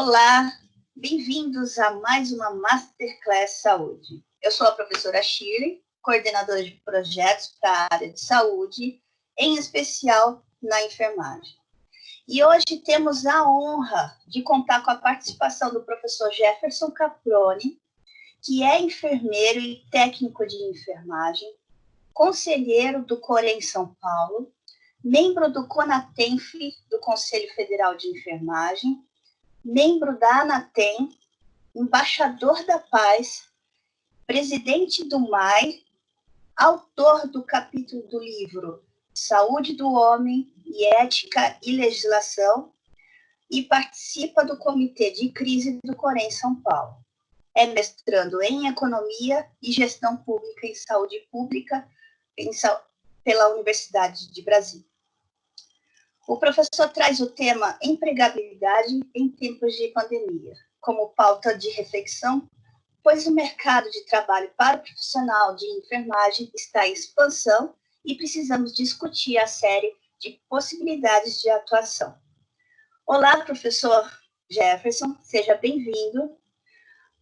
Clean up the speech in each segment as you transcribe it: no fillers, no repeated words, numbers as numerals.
Olá, bem-vindos a mais uma Masterclass Saúde. Eu sou a professora Shirley, coordenadora de projetos para a área de saúde, em especial na enfermagem. E hoje temos a honra de contar com a participação do professor Jefferson Caproni, que é enfermeiro e técnico de enfermagem, conselheiro do COREN São Paulo, membro do CONATENF, do Conselho Federal de Enfermagem, membro da ANATEM, embaixador da paz, presidente do MAI, autor do capítulo do livro Saúde do Homem e Ética e Legislação e participa do Comitê de Crise do COREN São Paulo. É mestrando em Economia e Gestão Pública em Saúde Pública pela Universidade de Brasília. O professor traz o tema empregabilidade em tempos de pandemia, como pauta de reflexão, pois o mercado de trabalho para o profissional de enfermagem está em expansão e precisamos discutir a série de possibilidades de atuação. Olá, professor Jefferson, seja bem-vindo.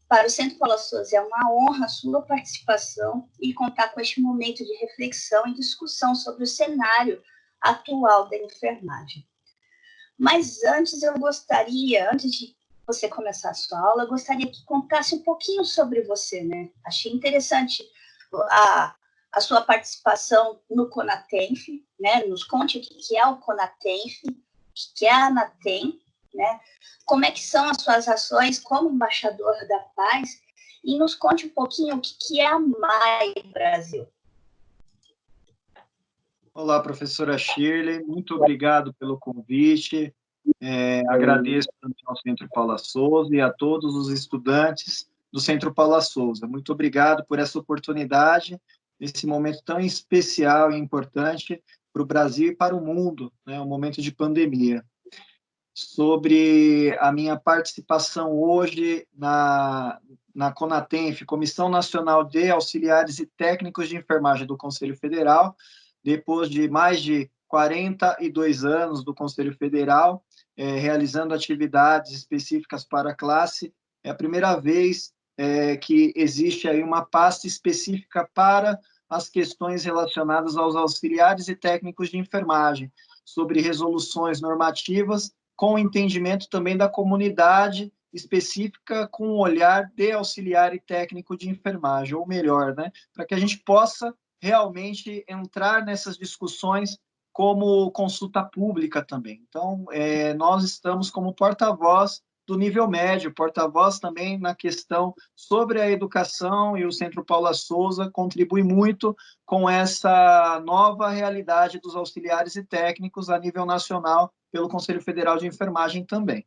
Para o Centro Paula Souza é uma honra a sua participação e contar com este momento de reflexão e discussão sobre o cenário atual da enfermagem. Mas antes de você começar a sua aula, eu gostaria que contasse um pouquinho sobre você, né? Achei interessante a sua participação no CONATENF, né? Nos conte o que é o CONATENF, o que é a ANATEM, né? Como é que são as suas ações como embaixador da paz e nos conte um pouquinho o que é a MAI Brasil. Olá, professora Shirley, muito obrigado pelo convite. Agradeço também ao Centro Paula Souza e a todos os estudantes do Centro Paula Souza. Muito obrigado por essa oportunidade, nesse momento tão especial e importante para o Brasil e para o mundo, né, um momento de pandemia. Sobre a minha participação hoje na CONATENF, Comissão Nacional de Auxiliares e Técnicos de Enfermagem do Conselho Federal, depois de mais de 42 anos do Conselho Federal, realizando atividades específicas para a classe, é a primeira vez que existe aí uma pasta específica para as questões relacionadas aos auxiliares e técnicos de enfermagem, sobre resoluções normativas, com o entendimento também da comunidade específica, com o olhar de auxiliar e técnico de enfermagem, ou melhor, né, para que a gente possa realmente entrar nessas discussões como consulta pública também. Então, nós estamos como porta-voz do nível médio, porta-voz também na questão sobre a educação, e o Centro Paula Souza contribui muito com essa nova realidade dos auxiliares e técnicos a nível nacional, pelo Conselho Federal de Enfermagem também.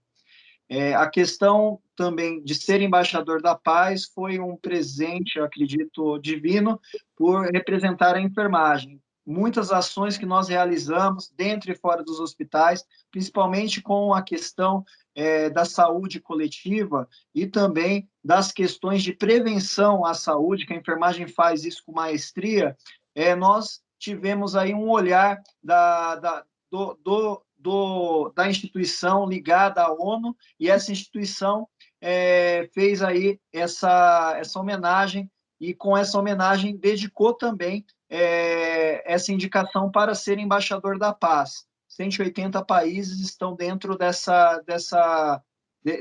A questão também de ser embaixador da paz foi um presente, eu acredito, divino, por representar a enfermagem. Muitas ações que nós realizamos dentro e fora dos hospitais, principalmente com a questão da saúde coletiva e também das questões de prevenção à saúde, que a enfermagem faz isso com maestria, nós tivemos aí um olhar da instituição ligada à ONU, e essa instituição fez aí essa homenagem, e com essa homenagem dedicou também essa indicação para ser embaixador da paz. 180 países estão dentro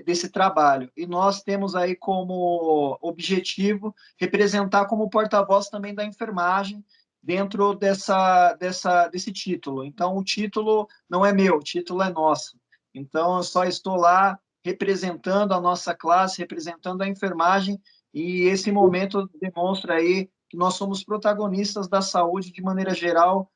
desse trabalho, e nós temos aí como objetivo representar como porta-voz também da enfermagem, dentro desse título. Então, o título não é meu, o título é nosso. Então, eu só estou lá representando a nossa classe, representando a enfermagem, e esse momento demonstra aí que nós somos protagonistas da saúde de maneira geral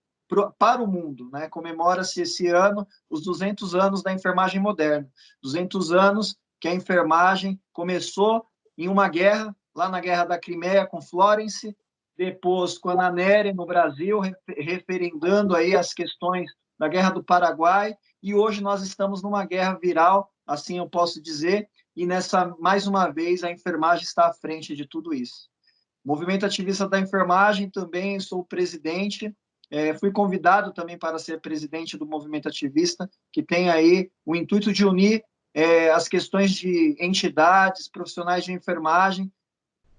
para o mundo, né? Comemora-se esse ano os 200 anos da enfermagem moderna, 200 anos que a enfermagem começou em uma guerra, lá na Guerra da Crimeia com Florence, depois com a Ananere no Brasil, referendando aí as questões da Guerra do Paraguai, e hoje nós estamos numa guerra viral, assim eu posso dizer, e mais uma vez, a enfermagem está à frente de tudo isso. Movimento Ativista da Enfermagem, também sou presidente, fui convidado também para ser presidente do Movimento Ativista, que tem aí o intuito de unir as questões de entidades, profissionais de enfermagem,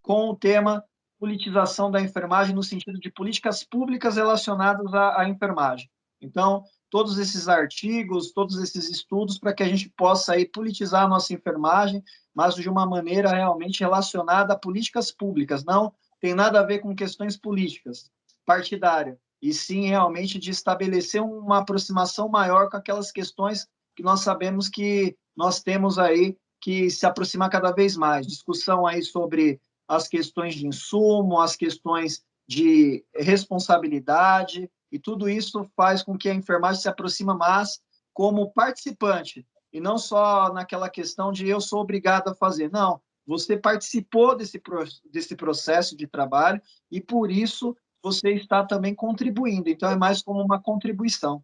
com o tema politização da enfermagem no sentido de políticas públicas relacionadas à enfermagem. Então, todos esses artigos, todos esses estudos, para que a gente possa aí politizar a nossa enfermagem, mas de uma maneira realmente relacionada a políticas públicas. Não tem nada a ver com questões políticas, partidárias, e sim realmente de estabelecer uma aproximação maior com aquelas questões que nós sabemos que nós temos aí que se aproximar cada vez mais. Discussão aí sobre as questões de insumo, as questões de responsabilidade, e tudo isso faz com que a enfermagem se aproxime mais como participante, e não só naquela questão de eu sou obrigado a fazer. Não, você participou desse processo de trabalho e, por isso, você está também contribuindo. Então, é mais como uma contribuição.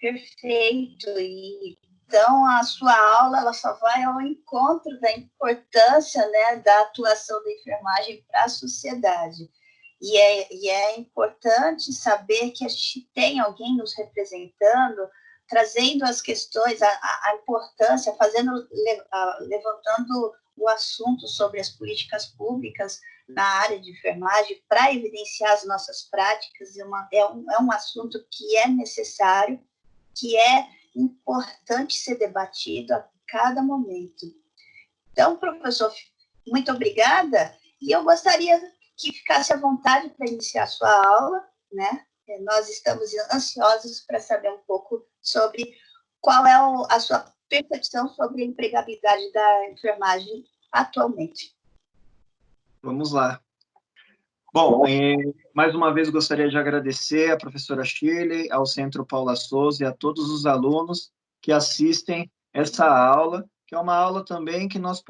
Perfeito. E então, a sua aula ela só vai ao encontro da importância, né, da atuação da enfermagem para a sociedade. E é importante saber que a gente tem alguém nos representando, trazendo as questões, a importância, levantando o assunto sobre as políticas públicas na área de enfermagem para evidenciar as nossas práticas. É um assunto que é necessário, que é importante ser debatido a cada momento. Então, professor, muito obrigada, e eu gostaria que ficasse à vontade para iniciar a sua aula, né? Nós estamos ansiosos para saber um pouco sobre qual é a sua percepção sobre a empregabilidade da enfermagem atualmente. Vamos lá. Bom, mais uma vez gostaria de agradecer à professora Shirley, ao Centro Paula Souza e a todos os alunos que assistem essa aula, que é uma aula também que nós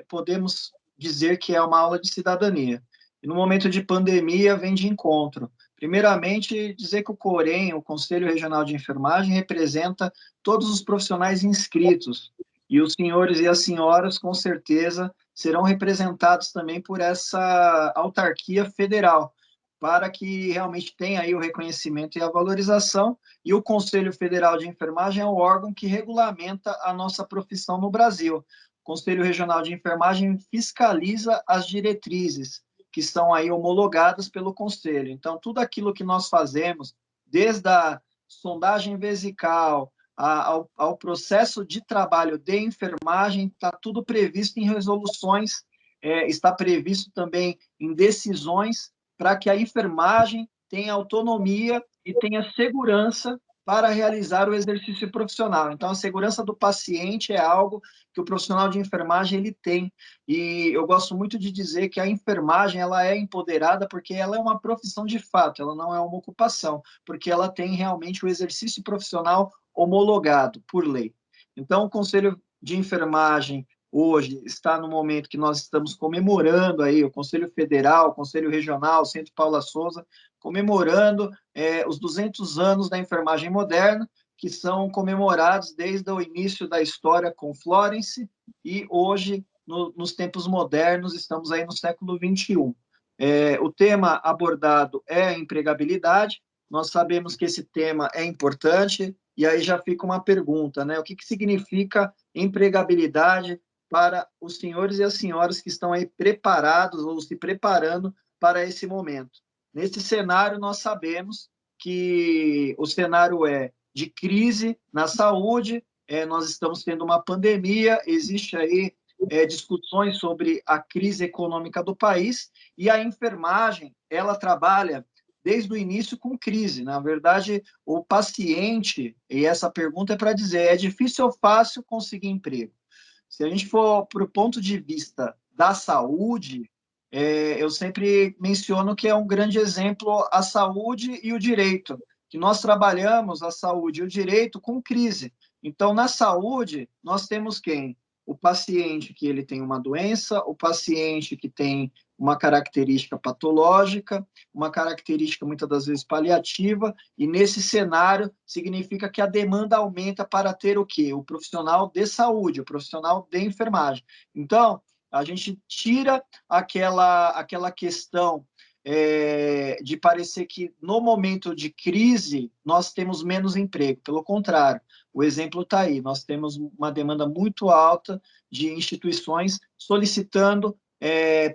podemos dizer que é uma aula de cidadania. E no momento de pandemia vem de encontro. Primeiramente, dizer que o COREN, o Conselho Regional de Enfermagem, representa todos os profissionais inscritos, e os senhores e as senhoras, com certeza, serão representados também por essa autarquia federal, para que realmente tenha aí o reconhecimento e a valorização, e o Conselho Federal de Enfermagem é o órgão que regulamenta a nossa profissão no Brasil. O Conselho Regional de Enfermagem fiscaliza as diretrizes, que são aí homologadas pelo Conselho. Então, tudo aquilo que nós fazemos, desde a sondagem vesical, ao processo de trabalho de enfermagem, está tudo previsto em resoluções, está previsto também em decisões, para que a enfermagem tenha autonomia e tenha segurança para realizar o exercício profissional. Então, a segurança do paciente é algo que o profissional de enfermagem ele tem. E eu gosto muito de dizer que a enfermagem ela é empoderada porque ela é uma profissão de fato, ela não é uma ocupação, porque ela tem realmente o exercício profissional homologado por lei. Então, o Conselho de Enfermagem hoje está no momento que nós estamos comemorando aí, o Conselho Federal, o Conselho Regional, o Centro Paula Souza, comemorando os 200 anos da enfermagem moderna, que são comemorados desde o início da história com Florence, e hoje, nos tempos modernos, estamos aí no século XXI. O tema abordado é a empregabilidade. Nós sabemos que esse tema é importante, e aí já fica uma pergunta, né? O que significa empregabilidade para os senhores e as senhoras que estão aí preparados ou se preparando para esse momento? Nesse cenário, nós sabemos que o cenário é de crise na saúde, nós estamos tendo uma pandemia, existe aí discussões sobre a crise econômica do país, e a enfermagem, ela trabalha desde o início com crise. Na verdade, o paciente, e essa pergunta é para dizer, é difícil ou fácil conseguir emprego? Se a gente for para o ponto de vista da saúde, eu sempre menciono que é um grande exemplo a saúde e o direito, que nós trabalhamos a saúde e o direito com crise. Então, na saúde, nós temos quem? O paciente que ele tem uma doença, o paciente que tem uma característica patológica, uma característica muitas das vezes paliativa, e nesse cenário significa que a demanda aumenta para ter o quê? O profissional de saúde, o profissional de enfermagem. Então, a gente tira aquela questão de parecer que no momento de crise nós temos menos emprego. Pelo contrário, o exemplo está aí. Nós temos uma demanda muito alta de instituições solicitando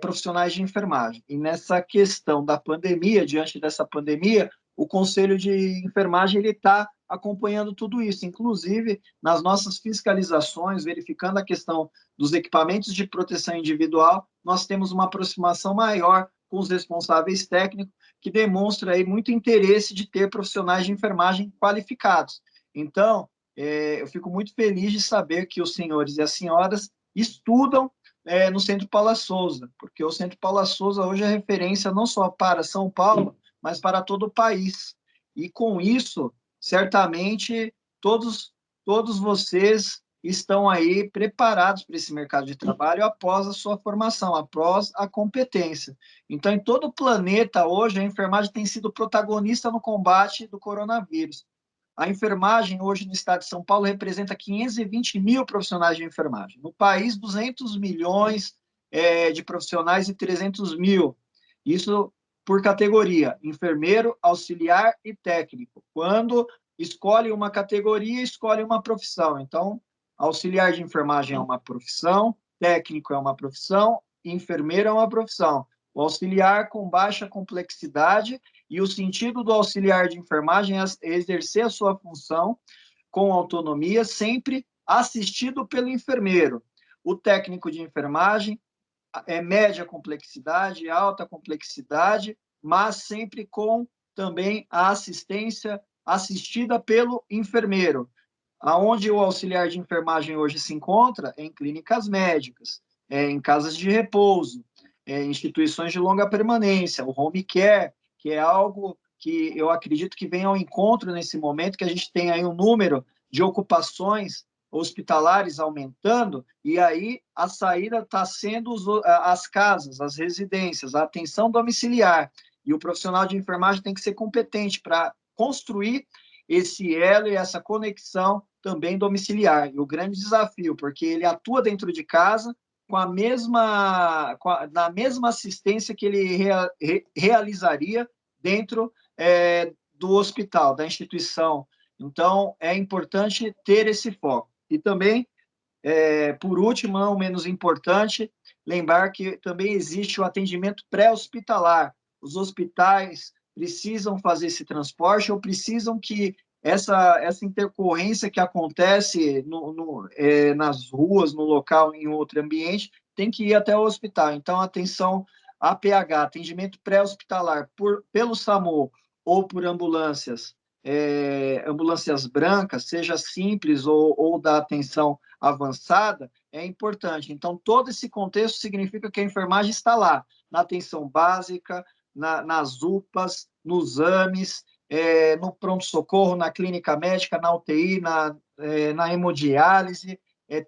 profissionais de enfermagem. E nessa questão da pandemia, diante dessa pandemia, o Conselho de Enfermagem está acompanhando tudo isso, inclusive nas nossas fiscalizações, verificando a questão dos equipamentos de proteção individual, nós temos uma aproximação maior com os responsáveis técnicos, que demonstra aí muito interesse de ter profissionais de enfermagem qualificados. Então, eu fico muito feliz de saber que os senhores e as senhoras estudam no Centro Paula Souza, porque o Centro Paula Souza hoje é referência não só para São Paulo, mas para todo o país. E com isso, certamente, todos vocês estão aí preparados para esse mercado de trabalho após a sua formação, após a competência. Então, em todo o planeta, hoje, a enfermagem tem sido protagonista no combate do coronavírus. A enfermagem, hoje, no estado de São Paulo, representa 520 mil profissionais de enfermagem. No país, 200 milhões de profissionais e 300 mil. Isso por categoria, enfermeiro, auxiliar e técnico. Quando escolhe uma categoria, escolhe uma profissão. Então, auxiliar de enfermagem é uma profissão, técnico é uma profissão, enfermeiro é uma profissão. O auxiliar com baixa complexidade, e o sentido do auxiliar de enfermagem é exercer a sua função com autonomia, sempre assistido pelo enfermeiro. O técnico de enfermagem é média complexidade, alta complexidade, mas sempre com também a assistência assistida pelo enfermeiro. Aonde o auxiliar de enfermagem hoje se encontra? Em clínicas médicas, em casas de repouso, em instituições de longa permanência, o home care, que é algo que eu acredito que vem ao encontro nesse momento, que a gente tem aí um número de ocupações hospitalares aumentando, e aí a saída está sendo as casas, as residências, a atenção domiciliar, e o profissional de enfermagem tem que ser competente para construir esse elo e essa conexão também domiciliar. E o grande desafio, porque ele atua dentro de casa na mesma assistência que ele realizaria dentro do hospital, da instituição. Então, é importante ter esse foco. E também, por último, não menos importante, lembrar que também existe o atendimento pré-hospitalar. Os hospitais precisam fazer esse transporte ou precisam que essa intercorrência que acontece nas ruas, no local, em outro ambiente, tem que ir até o hospital. Então, atenção APH, atendimento pré-hospitalar, pelo SAMU ou por ambulâncias brancas, seja simples ou da atenção avançada, é importante. Então, todo esse contexto significa que a enfermagem está lá, na atenção básica, nas UPAs, nos AMES, no pronto-socorro, na clínica médica, na UTI, na hemodiálise,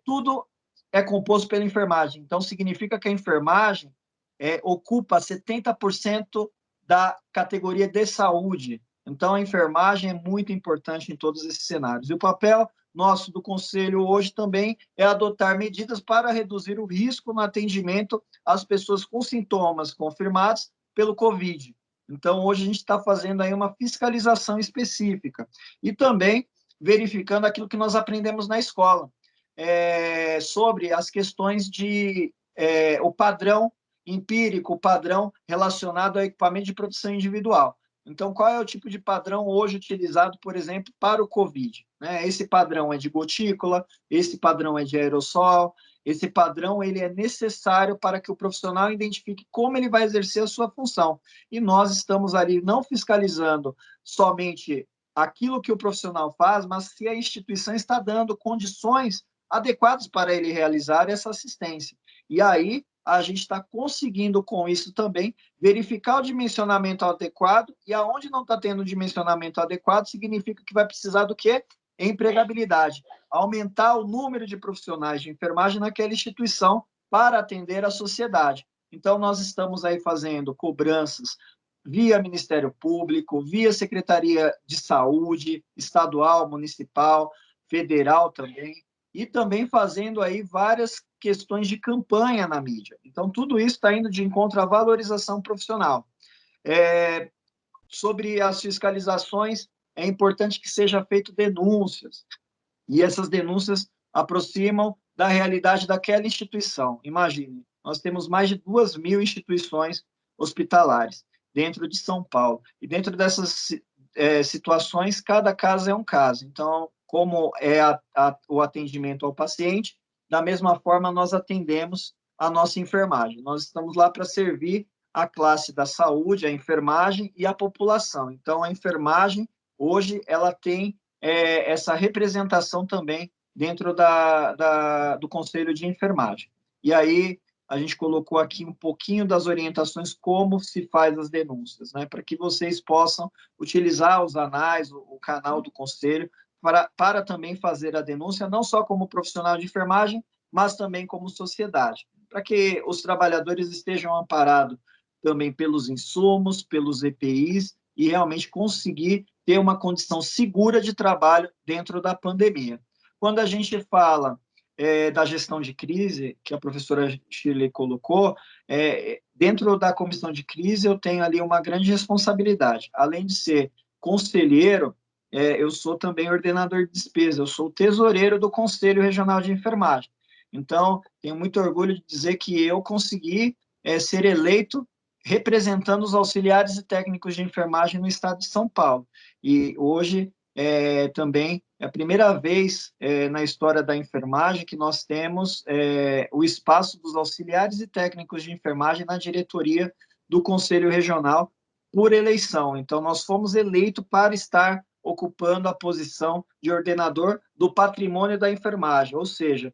tudo é composto pela enfermagem. Então, significa que a enfermagem ocupa 70% da categoria de saúde. Então, a enfermagem é muito importante em todos esses cenários. E o papel nosso do Conselho hoje também é adotar medidas para reduzir o risco no atendimento às pessoas com sintomas confirmados pelo Covid. Então, hoje a gente está fazendo aí uma fiscalização específica e também verificando aquilo que nós aprendemos na escola, sobre as questões o padrão empírico, o padrão relacionado ao equipamento de proteção individual. Então, qual é o tipo de padrão hoje utilizado, por exemplo, para o COVID? Esse padrão é de gotícula, esse padrão é de aerossol, esse padrão ele é necessário para que o profissional identifique como ele vai exercer a sua função. E nós estamos ali não fiscalizando somente aquilo que o profissional faz, mas se a instituição está dando condições adequadas para ele realizar essa assistência. E aí, a gente está conseguindo, com isso também, verificar o dimensionamento adequado, e aonde não está tendo dimensionamento adequado, significa que vai precisar do quê? Empregabilidade. Aumentar o número de profissionais de enfermagem naquela instituição para atender a sociedade. Então, nós estamos aí fazendo cobranças via Ministério Público, via Secretaria de Saúde, estadual, municipal, federal também, e também fazendo aí várias questões de campanha na mídia. Então, tudo isso está indo de encontro à valorização profissional. Sobre as fiscalizações, é importante que seja feito denúncias, e essas denúncias aproximam da realidade daquela instituição. Imagine, nós temos mais de 2.000 instituições hospitalares dentro de São Paulo, e dentro dessas situações, cada caso é um caso. Então, como é o atendimento ao paciente, da mesma forma nós atendemos a nossa enfermagem. Nós estamos lá para servir a classe da saúde, a enfermagem e a população. Então, a enfermagem, hoje, ela tem essa representação também dentro do Conselho de Enfermagem. E aí, a gente colocou aqui um pouquinho das orientações como se faz as denúncias, né, para que vocês possam utilizar os anais, o canal do Conselho, para também fazer a denúncia, não só como profissional de enfermagem, mas também como sociedade, para que os trabalhadores estejam amparados também pelos insumos, pelos EPIs, e realmente conseguir ter uma condição segura de trabalho dentro da pandemia. Quando a gente fala da gestão de crise, que a professora Shirley colocou, dentro da comissão de crise eu tenho ali uma grande responsabilidade. Além de ser conselheiro, eu sou também ordenador de despesa, eu sou o tesoureiro do Conselho Regional de Enfermagem. Então, tenho muito orgulho de dizer que eu consegui ser eleito representando os auxiliares e técnicos de enfermagem no estado de São Paulo. E hoje também é a primeira vez na história da enfermagem que nós temos o espaço dos auxiliares e técnicos de enfermagem na diretoria do Conselho Regional por eleição. Então, nós fomos eleitos para estar ocupando a posição de ordenador do patrimônio da enfermagem, ou seja,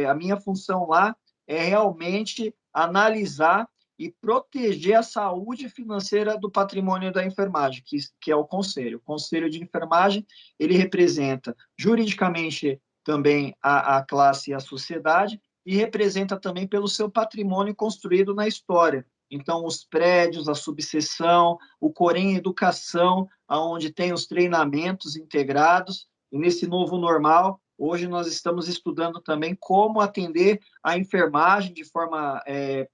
a minha função lá é realmente analisar e proteger a saúde financeira do patrimônio da enfermagem, que é o Conselho. O Conselho de Enfermagem, ele representa juridicamente também a classe e a sociedade, e representa também pelo seu patrimônio construído na história. Então, os prédios, a subseção, o Corém Educação, onde tem os treinamentos integrados, e nesse novo normal, hoje nós estamos estudando também como atender a enfermagem de forma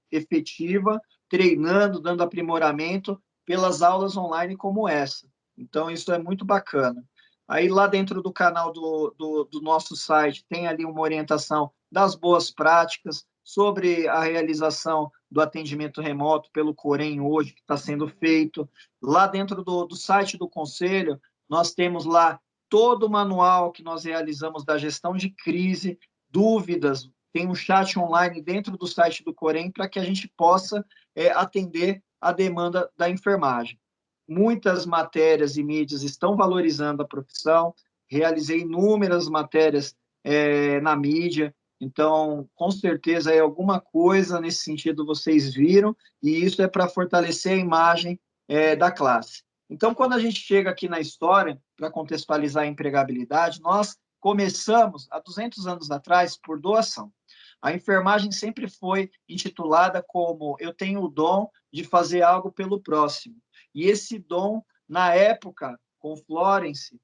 efetiva, treinando, dando aprimoramento pelas aulas online como essa. Então, isso é muito bacana. Aí, lá dentro do canal do nosso site, tem ali uma orientação das boas práticas sobre a realização do atendimento remoto pelo Corém hoje, que está sendo feito. Lá dentro do site do Conselho, nós temos lá todo o manual que nós realizamos da gestão de crise, dúvidas, tem um chat online dentro do site do Corém para que a gente possa atender a demanda da enfermagem. Muitas matérias e mídias estão valorizando a profissão, realizei inúmeras matérias na mídia, então, com certeza, alguma coisa nesse sentido vocês viram, e isso é para fortalecer a imagem da classe. Então, quando a gente chega aqui na história, para contextualizar a empregabilidade, nós começamos, há 200 anos atrás, por doação. A enfermagem sempre foi intitulada como eu tenho o dom de fazer algo pelo próximo. E esse dom, na época, com Florence,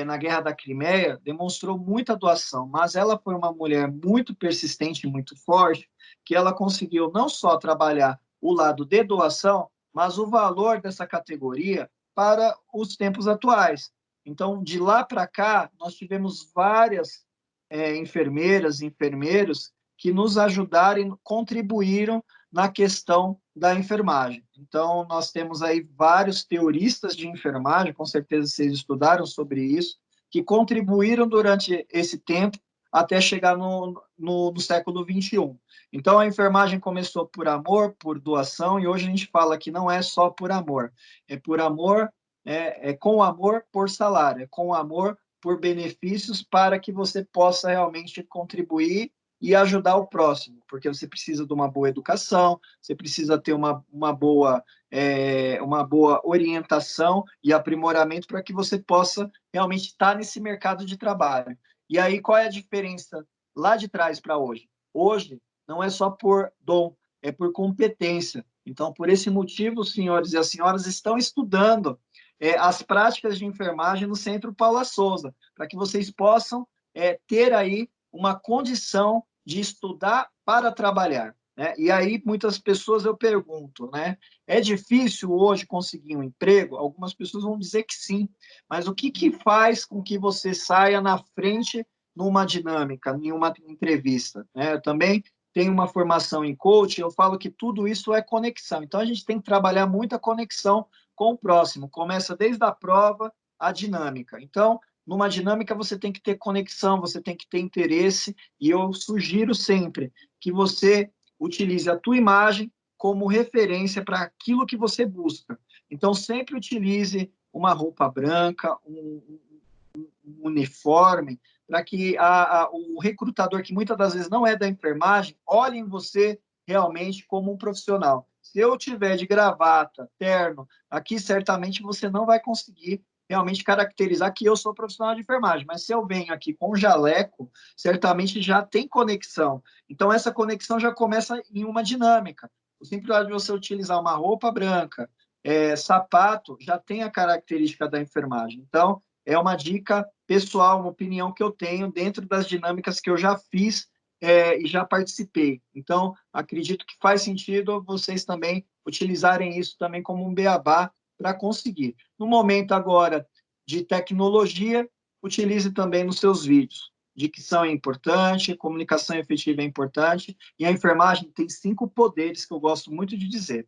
na Guerra da Crimeia, demonstrou muita doação, mas ela foi uma mulher muito persistente e muito forte, que ela conseguiu não só trabalhar o lado de doação, mas o valor dessa categoria para os tempos atuais. Então, de lá para cá, nós tivemos várias enfermeiras e enfermeiros que nos ajudaram e contribuíram na questão da enfermagem. Então, nós temos aí vários teoristas de enfermagem, com certeza vocês estudaram sobre isso, que contribuíram durante esse tempo até chegar no século XXI. Então, a enfermagem começou por amor, por doação, e hoje a gente fala que não é só por amor, é por amor, com amor por salário, é com amor por benefícios para que você possa realmente contribuir e ajudar o próximo, porque você precisa de uma boa educação, você precisa ter uma boa orientação e aprimoramento para que você possa realmente estar nesse mercado de trabalho. E aí, qual é a diferença lá de trás para hoje? Hoje, não é só por dom, é por competência. Então, por esse motivo, os senhores e as senhoras estão estudando as práticas de enfermagem no Centro Paula Souza, para que vocês possam ter aí uma condição de estudar para trabalhar. né? E aí, muitas pessoas eu pergunto, né? É difícil hoje conseguir um emprego? Algumas pessoas vão dizer que sim, mas o que que faz com que você saia na frente numa dinâmica, em uma entrevista, né? Eu também tenho uma formação em coaching, eu falo que tudo isso é conexão. Então, a gente tem que trabalhar muito a conexão com o próximo. Começa desde a prova, a dinâmica. Então, numa dinâmica, você tem que ter conexão, você tem que ter interesse, e eu sugiro sempre que você utilize a tua imagem como referência para aquilo que você busca. Então, sempre utilize uma roupa branca, um uniforme, para que o recrutador, que muitas das vezes não é da enfermagem, olhe em você realmente como um profissional. Se eu tiver de gravata, terno, aqui certamente você não vai conseguir realmente caracterizar que eu sou profissional de enfermagem, mas se eu venho aqui com jaleco, certamente já tem conexão. Então, essa conexão já começa em uma dinâmica. O simples fato de você utilizar uma roupa branca, sapato, já tem a característica da enfermagem. Então, é uma dica pessoal, uma opinião que eu tenho dentro das dinâmicas que eu já fiz e já participei. Então, acredito que faz sentido vocês também utilizarem isso também como um beabá para conseguir. No momento agora de tecnologia, utilize também nos seus vídeos. Dicção é importante, comunicação efetiva é importante, e a enfermagem tem 5 poderes que eu gosto muito de dizer.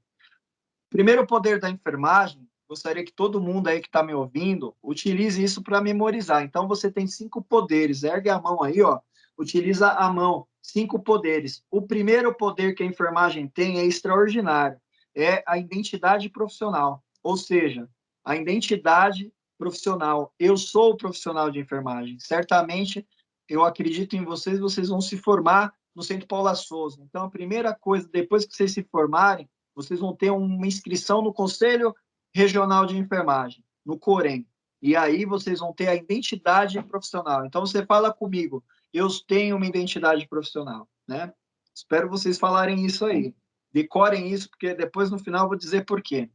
Primeiro poder da enfermagem, gostaria que todo mundo aí que está me ouvindo utilize isso para memorizar. Então, você tem 5 poderes. Ergue a mão aí, ó. Utiliza a mão. 5 poderes. O primeiro poder que a enfermagem tem é extraordinário. É a identidade profissional. Ou seja, a identidade profissional. Eu sou o profissional de enfermagem. Certamente, eu acredito em vocês, vocês vão se formar no Centro Paula Souza. Então, a primeira coisa, depois que vocês se formarem, vocês vão ter uma inscrição no Conselho Regional de Enfermagem, no COREN. E aí vocês vão ter a identidade profissional. Então, você fala comigo, eu tenho uma identidade profissional, né? Espero vocês falarem isso aí. Decorem isso, porque depois, no final, eu vou dizer por quê.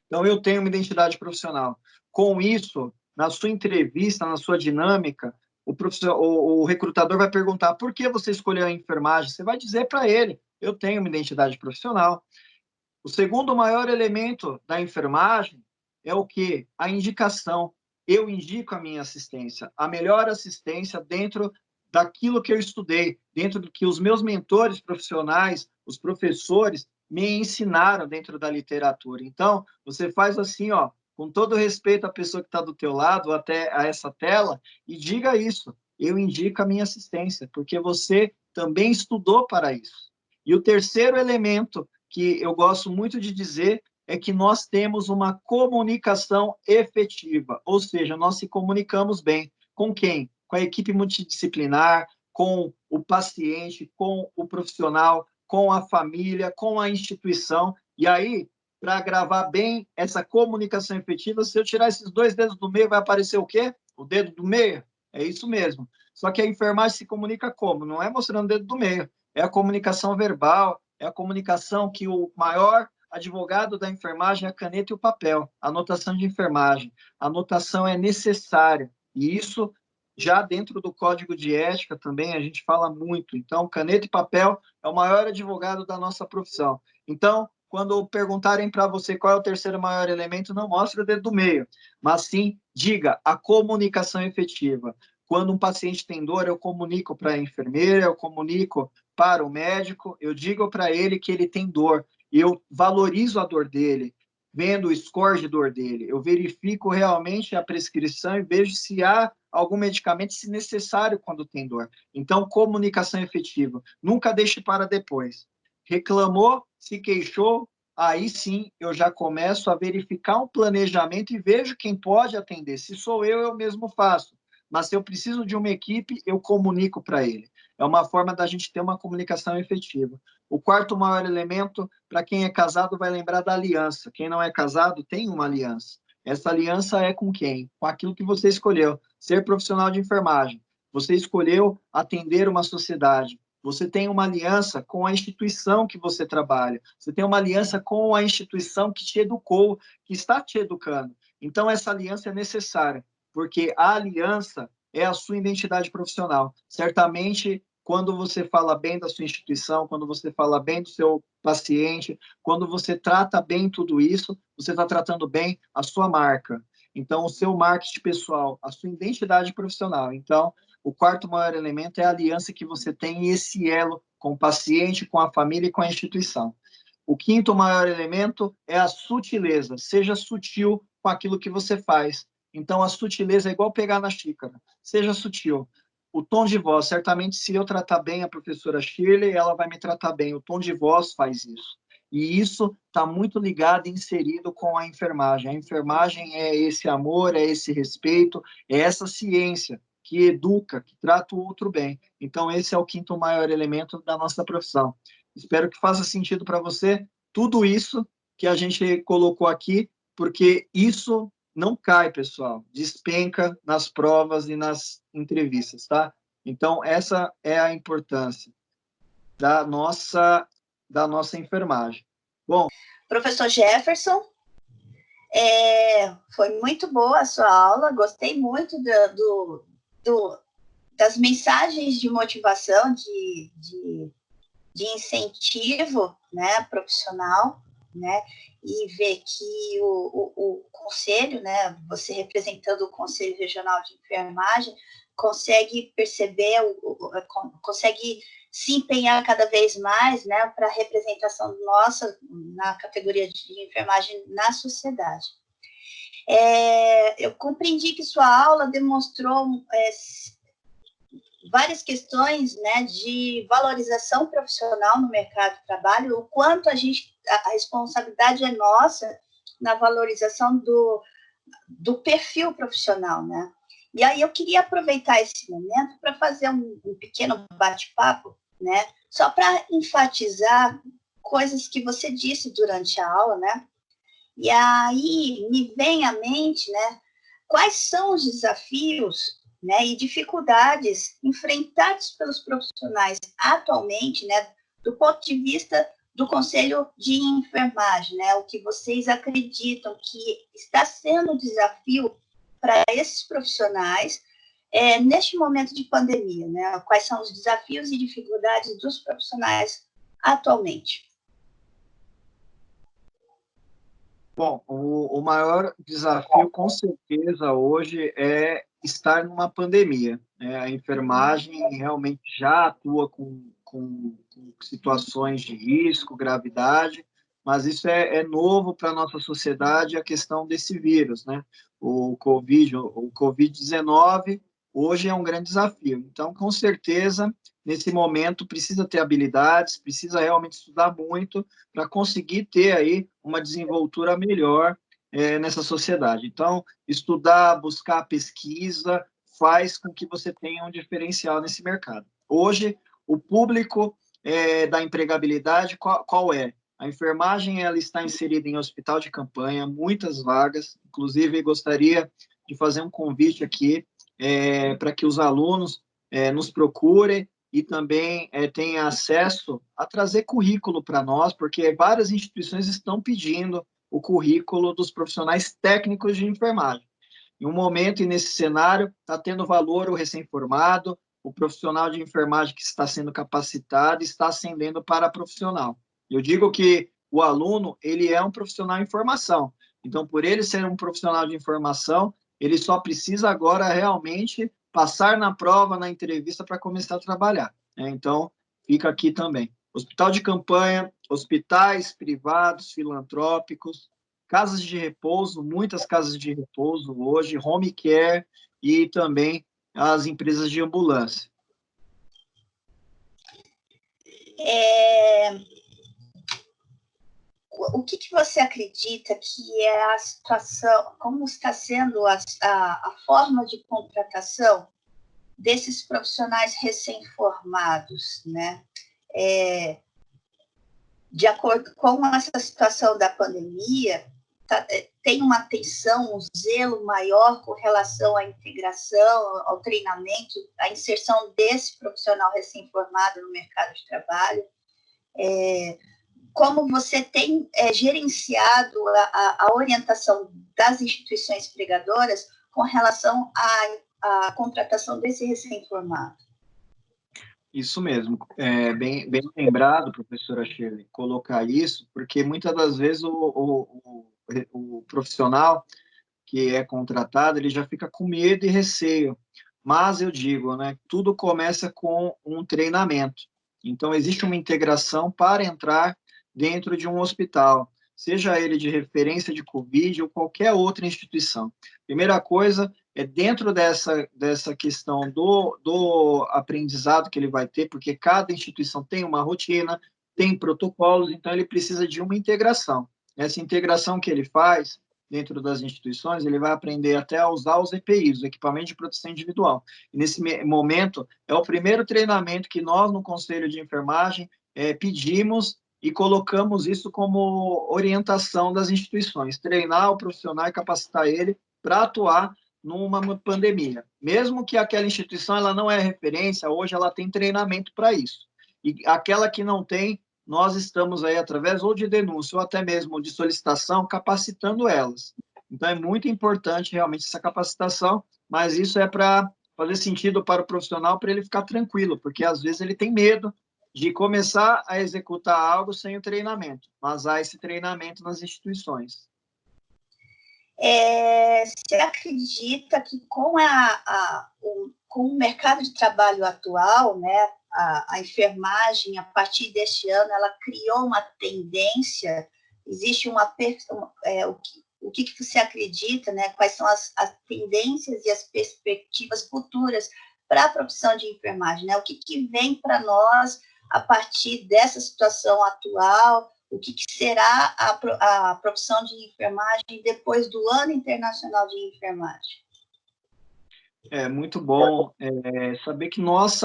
Então, eu tenho uma identidade profissional. Com isso, na sua entrevista, na sua dinâmica, o recrutador vai perguntar por que você escolheu a enfermagem. Você vai dizer para ele, eu tenho uma identidade profissional. O segundo maior elemento da enfermagem é o quê? A indicação. Eu indico a minha assistência, a melhor assistência dentro daquilo que eu estudei, dentro do que os meus mentores profissionais, os professores, me ensinaram dentro da literatura. Então, você faz assim, ó, com todo respeito à pessoa que está do teu lado, até a essa tela, e diga isso. Eu indico a minha assistência, porque você também estudou para isso. E o terceiro elemento que eu gosto muito de dizer é que nós temos uma comunicação efetiva, ou seja, nós se comunicamos bem. Com quem? Com a equipe multidisciplinar, com o paciente, com o profissional, com a família, com a instituição. E aí, para gravar bem essa comunicação efetiva, se eu tirar esses 2 dedos do meio, vai aparecer o quê? O dedo do meio? É isso mesmo. Só que a enfermagem se comunica como? Não é mostrando o dedo do meio, é a comunicação verbal, é a comunicação que o maior advogado da enfermagem é a caneta e o papel, a anotação de enfermagem. A anotação é necessária, e isso já dentro do código de ética também a gente fala muito. Então, caneta e papel é o maior advogado da nossa profissão. Então, quando perguntarem para você qual é o terceiro maior elemento, não mostre o dedo do meio, mas sim diga a comunicação efetiva. Quando um paciente tem dor, eu comunico para a enfermeira, eu comunico para o médico, eu digo para ele que ele tem dor, e eu valorizo a dor dele, vendo o score de dor dele, eu verifico realmente a prescrição e vejo se há algum medicamento, se necessário, quando tem dor. Então, comunicação efetiva, nunca deixe para depois. Reclamou, se queixou, aí sim eu já começo a verificar um planejamento e vejo quem pode atender. Se sou eu mesmo faço. Mas se eu preciso de uma equipe, eu comunico para ele. É uma forma da gente ter uma comunicação efetiva. O quarto maior elemento, para quem é casado, vai lembrar da aliança. Quem não é casado tem uma aliança. Essa aliança é com quem? Com aquilo que você escolheu. Ser profissional de enfermagem. Você escolheu atender uma sociedade. Você tem uma aliança com a instituição que você trabalha. Você tem uma aliança com a instituição que te educou, que está te educando. Então, essa aliança é necessária, porque a aliança é a sua identidade profissional. Certamente, quando você fala bem da sua instituição, quando você fala bem do seu paciente, quando você trata bem tudo isso, você está tratando bem a sua marca. Então, o seu marketing pessoal, a sua identidade profissional. Então, o quarto maior elemento é a aliança que você tem e esse elo com o paciente, com a família e com a instituição. O quinto maior elemento é a sutileza. Seja sutil com aquilo que você faz. Então, a sutileza é igual pegar na xícara. Seja sutil. O tom de voz, certamente, se eu tratar bem a professora Shirley, ela vai me tratar bem. O tom de voz faz isso. E isso está muito ligado e inserido com a enfermagem. A enfermagem é esse amor, é esse respeito, é essa ciência que educa, que trata o outro bem. Então, esse é o quinto maior elemento da nossa profissão. Espero que faça sentido para você tudo isso que a gente colocou aqui, porque isso não cai, pessoal, despenca nas provas e nas entrevistas, tá? Então, essa é a importância da nossa enfermagem. Bom, professor Jefferson, foi muito boa a sua aula, gostei muito das mensagens de motivação, de incentivo, né, profissional, né, e ver que o conselho, né, você representando o Conselho Regional de Enfermagem, consegue perceber, consegue se empenhar cada vez mais, né, para a representação nossa na categoria de enfermagem na sociedade. Eu compreendi que sua aula demonstrou várias questões, né, de valorização profissional no mercado de trabalho, o quanto a responsabilidade é nossa na valorização do perfil profissional, né? E aí eu queria aproveitar esse momento para fazer um pequeno bate-papo, né, só para enfatizar coisas que você disse durante a aula, né? E aí me vem à mente, né, quais são os desafios, né, e dificuldades enfrentados pelos profissionais atualmente, né, do ponto de vista do Conselho de Enfermagem, né, o que vocês acreditam que está sendo um desafio para esses profissionais neste momento de pandemia, né, quais são os desafios e dificuldades dos profissionais atualmente? Bom, o maior desafio, com certeza, hoje é estar numa pandemia, né? A enfermagem realmente já atua com situações de risco, gravidade, mas isso é novo para a nossa sociedade, a questão desse vírus, né? O Covid-19 hoje é um grande desafio. Então, com certeza, nesse momento, precisa ter habilidades, precisa realmente estudar muito para conseguir ter aí uma desenvoltura melhor nessa sociedade. Então, estudar, buscar pesquisa, faz com que você tenha um diferencial nesse mercado. Hoje, o público da empregabilidade, qual é? A enfermagem ela está inserida em hospital de campanha, muitas vagas, inclusive gostaria de fazer um convite aqui para que os alunos nos procurem e também tenha acesso a trazer currículo para nós, porque várias instituições estão pedindo o currículo dos profissionais técnicos de enfermagem. Em um momento e nesse cenário, está tendo valor o recém-formado, o profissional de enfermagem que está sendo capacitado, está ascendendo para profissional. Eu digo que o aluno, ele é um profissional em formação. Então, por ele ser um profissional de informação, ele só precisa agora realmente passar na prova, na entrevista, para começar a trabalhar. Então, fica aqui também. Hospital de campanha, hospitais privados, filantrópicos, casas de repouso, muitas casas de repouso hoje, home care e também as empresas de ambulância. O que você acredita que é a situação, como está sendo a forma de contratação desses profissionais recém-formados, né? De acordo com essa situação da pandemia, tem uma atenção, um zelo maior com relação à integração, ao treinamento, à inserção desse profissional recém-formado no mercado de trabalho. Como você tem gerenciado a orientação das instituições empregadoras com relação à contratação desse recém-formado? Isso mesmo, bem lembrado, professora Shirley, colocar isso, porque muitas das vezes o profissional que é contratado, ele já fica com medo e receio. Mas eu digo, né, tudo começa com um treinamento. Então, existe uma integração para entrar dentro de um hospital, seja ele de referência de Covid ou qualquer outra instituição. Primeira coisa é dentro dessa questão do aprendizado que ele vai ter, porque cada instituição tem uma rotina, tem protocolos, então ele precisa de uma integração. Essa integração que ele faz dentro das instituições, ele vai aprender até a usar os EPIs, o equipamento de proteção individual. E nesse momento, é o primeiro treinamento que nós, no Conselho de Enfermagem, pedimos e colocamos isso como orientação das instituições, treinar o profissional e capacitar ele para atuar numa pandemia. Mesmo que aquela instituição ela não é referência, hoje ela tem treinamento para isso. E aquela que não tem, nós estamos aí, através ou de denúncia ou até mesmo de solicitação, capacitando elas. Então, é muito importante realmente essa capacitação, mas isso é para fazer sentido para o profissional, para ele ficar tranquilo, porque às vezes ele tem medo de começar a executar algo sem o treinamento, mas há esse treinamento nas instituições. Você acredita que com o mercado de trabalho atual, né, a enfermagem, a partir deste ano, ela criou uma tendência, existe o que você acredita, né, quais são as tendências e as perspectivas futuras para a profissão de enfermagem, né, o que vem para nós a partir dessa situação atual, o que será a profissão de enfermagem depois do Ano Internacional de Enfermagem? É muito bom saber que nós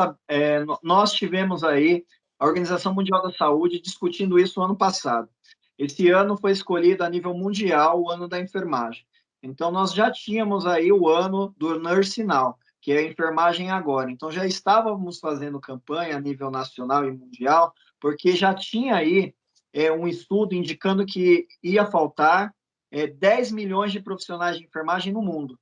tivemos aí a Organização Mundial da Saúde discutindo isso no ano passado. Esse ano foi escolhido a nível mundial o ano da enfermagem. Então, nós já tínhamos aí o ano do Nurse Now, que é a enfermagem agora. Então, já estávamos fazendo campanha a nível nacional e mundial, porque já tinha aí um estudo indicando que ia faltar 10 milhões de profissionais de enfermagem no mundo.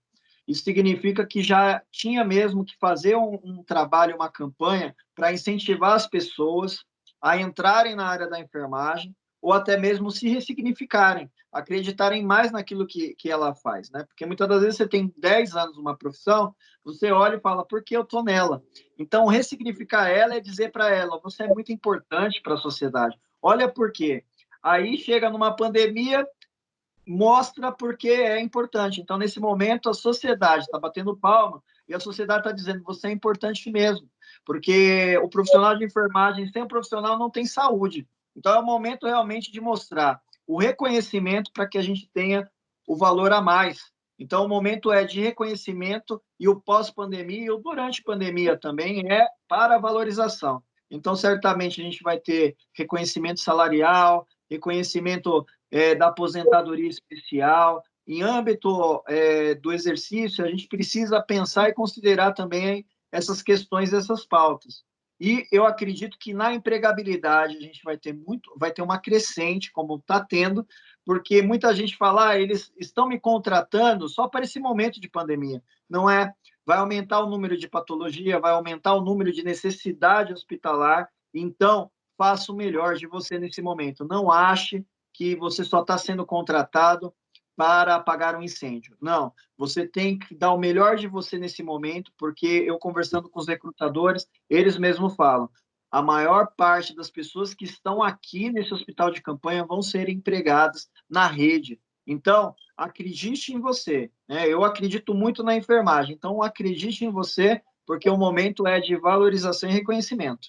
Isso significa que já tinha mesmo que fazer um trabalho, uma campanha para incentivar as pessoas a entrarem na área da enfermagem ou até mesmo se ressignificarem, acreditarem mais naquilo que ela faz, né? Porque muitas das vezes você tem 10 anos numa profissão, você olha e fala, por que eu estou nela? Então, ressignificar ela é dizer para ela, você é muito importante para a sociedade. Olha por quê. Aí chega numa pandemia, mostra porque é importante. Então, nesse momento, a sociedade está batendo palma e a sociedade está dizendo você é importante mesmo, porque o profissional de enfermagem sem o profissional não tem saúde. Então, é o momento realmente de mostrar o reconhecimento para que a gente tenha o valor a mais. Então, o momento é de reconhecimento e o pós-pandemia e o durante pandemia também é para a valorização. Então, certamente, a gente vai ter reconhecimento salarial, reconhecimento da aposentadoria especial. Em âmbito do exercício, a gente precisa pensar e considerar também essas questões, essas pautas. E eu acredito que na empregabilidade a gente vai ter uma crescente, como está tendo, porque muita gente fala, eles estão me contratando só para esse momento de pandemia. Não é? Vai aumentar o número de patologia, vai aumentar o número de necessidade hospitalar. Então, faça o melhor de você nesse momento. Não ache que você só está sendo contratado para apagar um incêndio. Não, você tem que dar o melhor de você nesse momento, porque eu conversando com os recrutadores, eles mesmos falam, a maior parte das pessoas que estão aqui nesse hospital de campanha vão ser empregadas na rede. Então, acredite em você. Né? Eu acredito muito na enfermagem, então acredite em você, porque o momento é de valorização e reconhecimento.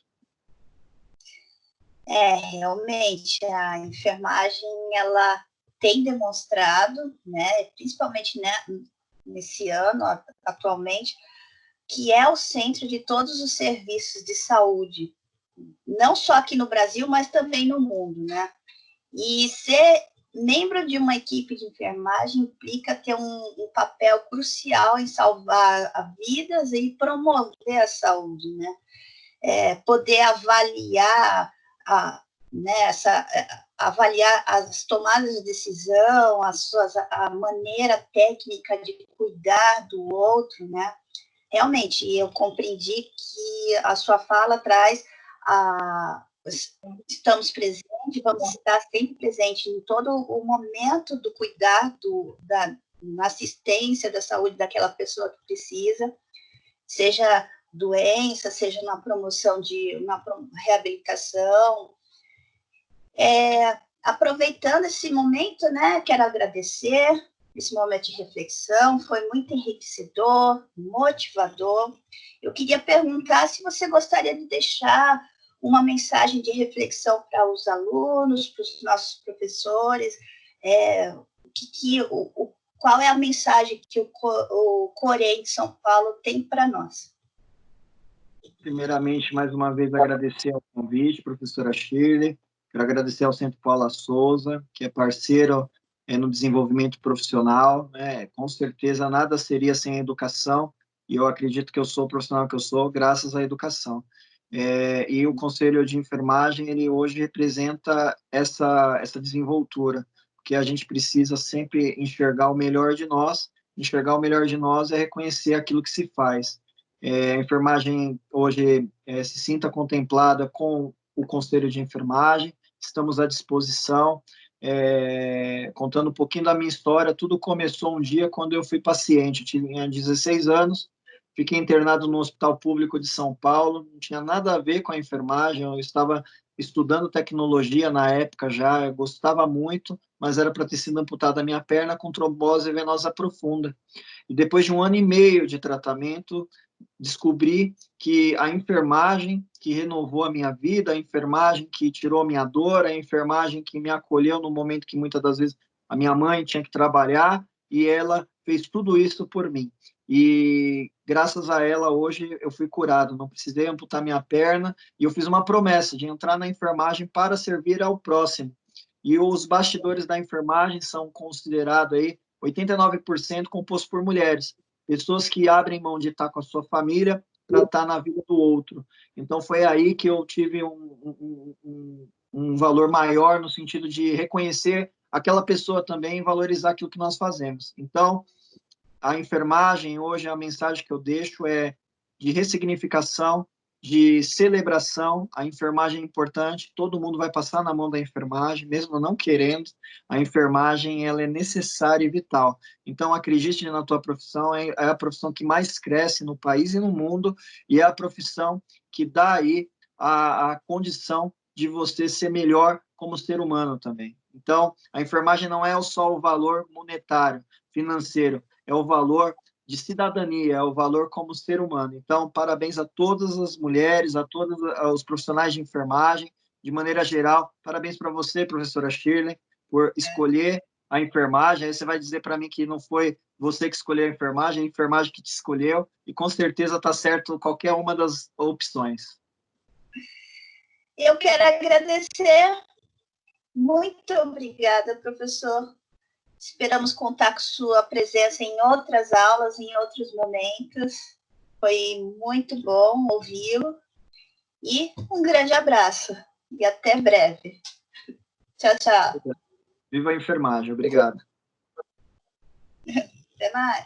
Realmente, a enfermagem, ela tem demonstrado, né, principalmente nesse ano, atualmente, que é o centro de todos os serviços de saúde, não só aqui no Brasil, mas também no mundo, né? E ser membro de uma equipe de enfermagem implica ter um papel crucial em salvar vidas e promover a saúde, né? Poder avaliar avaliar as tomadas de decisão, a maneira técnica de cuidar do outro, né? realmente, eu compreendi que a sua fala traz estamos presentes, vamos estar sempre presentes em todo o momento do cuidado, na assistência da saúde daquela pessoa que precisa, seja doença, seja na promoção de uma reabilitação. Aproveitando esse momento, né, quero agradecer esse momento de reflexão, foi muito enriquecedor, motivador. Eu queria perguntar se você gostaria de deixar uma mensagem de reflexão para os alunos, para os nossos professores, qual é a mensagem que o Corém de São Paulo tem para nós? Primeiramente, mais uma vez, agradecer ao convite, professora Shirley. Quero agradecer ao Centro Paula Souza, que é parceiro no desenvolvimento profissional, né? Com certeza, nada seria sem a educação, e eu acredito que eu sou o profissional que eu sou graças à educação. E o Conselho de Enfermagem, ele hoje representa essa desenvoltura, porque a gente precisa sempre enxergar o melhor de nós. Enxergar o melhor de nós é reconhecer aquilo que se faz. A enfermagem hoje se sinta contemplada com o Conselho de Enfermagem, estamos à disposição. Contando um pouquinho da minha história, tudo começou um dia quando eu fui paciente, eu tinha 16 anos, fiquei internado no Hospital Público de São Paulo, não tinha nada a ver com a enfermagem, eu estava estudando tecnologia na época já, eu gostava muito, mas era para ter sido amputada a minha perna com trombose venosa profunda. E depois de 1 ano e meio de tratamento, descobri que a enfermagem que renovou a minha vida, a enfermagem que tirou a minha dor, a enfermagem que me acolheu no momento que muitas das vezes a minha mãe tinha que trabalhar, e ela fez tudo isso por mim. E graças a ela, hoje eu fui curado, não precisei amputar minha perna, e eu fiz uma promessa de entrar na enfermagem para servir ao próximo. E os bastidores da enfermagem são considerados aí 89% composto por mulheres, pessoas que abrem mão de estar com a sua família para estar na vida do outro. Então, foi aí que eu tive um valor maior no sentido de reconhecer aquela pessoa também e valorizar aquilo que nós fazemos. Então, a enfermagem, hoje, a mensagem que eu deixo é de ressignificação, de celebração. A enfermagem é importante, todo mundo vai passar na mão da enfermagem, mesmo não querendo. A enfermagem, ela é necessária e vital. Então, acredite na tua profissão, é a profissão que mais cresce no país e no mundo, e é a profissão que dá aí a condição de você ser melhor como ser humano também. Então, a enfermagem não é só o valor monetário, financeiro, é o valor de cidadania, é o valor como ser humano. Então, parabéns a todas as mulheres, a todos os profissionais de enfermagem, de maneira geral. Parabéns para você, professora Shirley, por escolher a enfermagem. Aí você vai dizer para mim que não foi você que escolheu a enfermagem que te escolheu, e com certeza está certo qualquer uma das opções. Eu quero agradecer. Muito obrigada, professor. Esperamos contar com sua presença em outras aulas, em outros momentos. Foi muito bom ouvi-lo. E um grande abraço. E até breve. Tchau, tchau. Viva a enfermagem. Obrigado. Até mais.